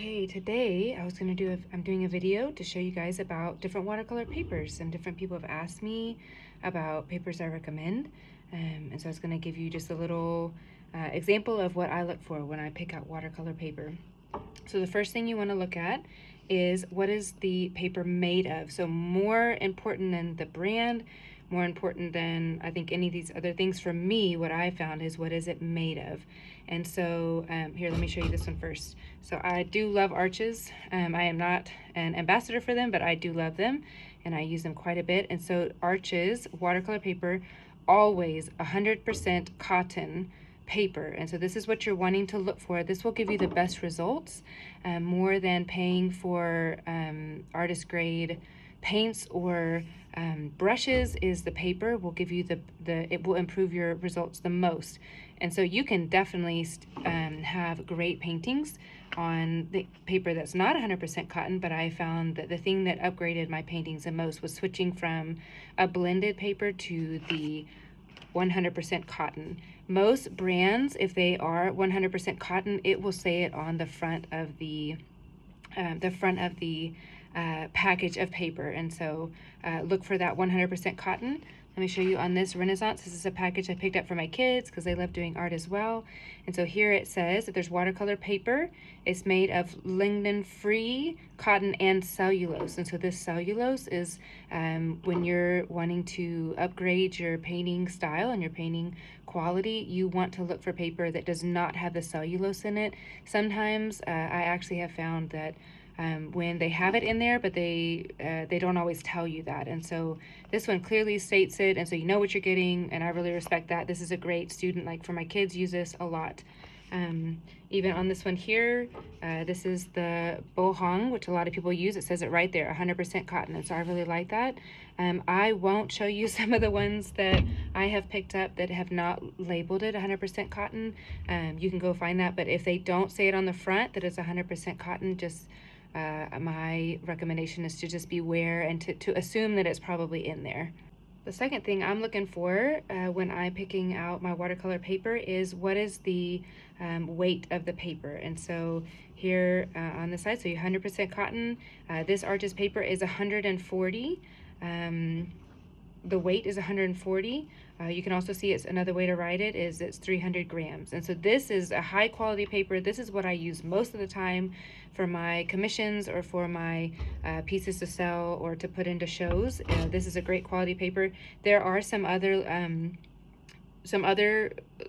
Okay, today I'm doing a video to show you guys about different watercolor papers. Some different people have asked me about papers I recommend. And so I was gonna give you just a little example of what I look for when I pick out watercolor paper. So the first thing you wanna look at is what is the paper made of? So more important than the brand, more important than I think any of these other things, for me, what I found is what is it made of? And so here, let me show you this one first. So I do love Arches. I am not an ambassador for them, but I do love them and I use them quite a bit. And so Arches watercolor paper, always 100% cotton paper. And so this is what you're wanting to look for. This will give you the best results, more than paying for artist grade paints or brushes. Is the paper will give you it will improve your results the most. And so you can definitely have great paintings on the paper that's not 100% cotton, but I found that the thing that upgraded my paintings the most was switching from a blended paper to the 100% cotton. Most brands, if they are 100% cotton, it will say it on the front of the package of paper. And so look for that 100% cotton. Let me show you on this Renaissance. This is a package I picked up for my kids because they love doing art as well. And so here it says that there's watercolor paper. It's made of lignin-free cotton and cellulose. And so this cellulose is when you're wanting to upgrade your painting style and your painting quality, you want to look for paper that does not have the cellulose in it. Sometimes I actually have found that when they have it in there, but they don't always tell you that. And so this one clearly states it, and so you know what you're getting, and I really respect that. This is a great student, like for my kids, use this a lot. Even on this one here, this is the Bohong, which a lot of people use. It says it right there, 100% cotton, and so I really like that. I won't show you some of the ones that I have picked up that have not labeled it 100% cotton. You can go find that, but if they don't say it on the front that it's 100% cotton, just my recommendation is to just beware and to assume that it's probably in there. The second thing I'm looking for when I'm picking out my watercolor paper is what is the weight of the paper. And so here on the side, so 100% cotton, this Arches paper is 140. The weight is 140. You can also see it's another way to write it is it's 300 grams. And so this is a high quality paper. This is what I use most of the time for my commissions or for my pieces to sell or to put into shows. This is a great quality paper. There are some other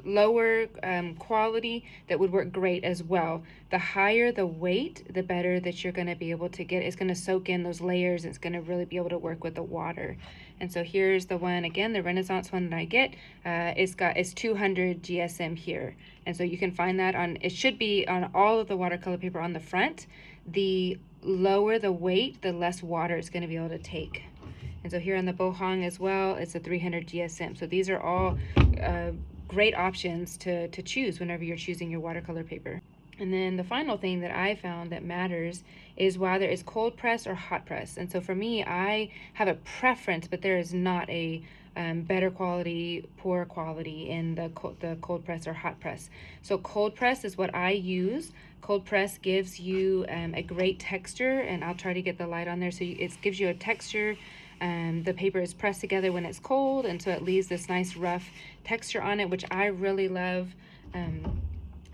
lower quality that would work great as well. The higher the weight, the better that you're going to be able to get. It's going to soak in those layers. It's going to really be able to work with the water. And so here's the one again, the Renaissance one that I get. It's 200 GSM here, and so you can find that on. It should be on all of the watercolor paper on the front. The lower the weight, the less water it's going to be able to take. And so here on the Bohong as well, it's a 300 GSM. So these are all great options to choose whenever you're choosing your watercolor paper. And then the final thing that I found that matters is whether it's cold press or hot press. And so for me, I have a preference, but there is not a better quality, poor quality in the cold press or hot press. So cold press is what I use. Cold press gives you a great texture, and I'll try to get the light on there. So it gives you a texture. The paper is pressed together when it's cold, and so it leaves this nice rough texture on it, which I really love.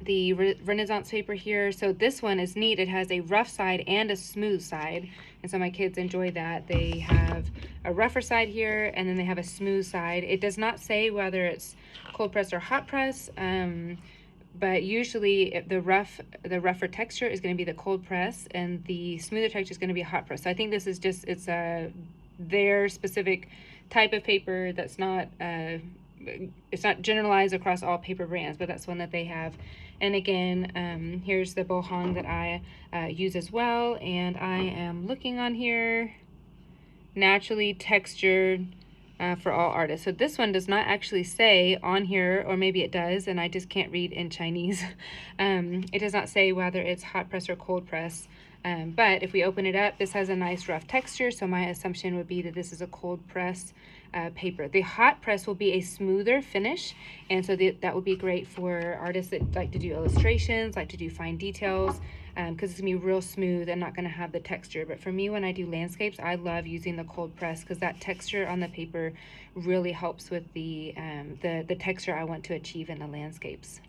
The Renaissance paper here, so this one is neat. It has a rough side and a smooth side, and so my kids enjoy that. They have a rougher side here, and then they have a smooth side. It does not say whether it's cold press or hot press, but usually the rougher texture is going to be the cold press, and the smoother texture is going to be a hot press. So I think this is just, it's their specific type of paper that's not it's not generalized across all paper brands, but that's one that they have. And again, here's the Bohong that I use as well, and I am looking on here, naturally textured for all artists. So this one does not actually say on here, or maybe it does and I just can't read in Chinese. It does not say whether it's hot press or cold press. But if we open it up, this has a nice rough texture, so my assumption would be that this is a cold press paper. The hot press will be a smoother finish, and so that would be great for artists that like to do illustrations, like to do fine details. because it's going to be real smooth and not going to have the texture. But for me, when I do landscapes, I love using the cold press because that texture on the paper really helps with the texture I want to achieve in the landscapes.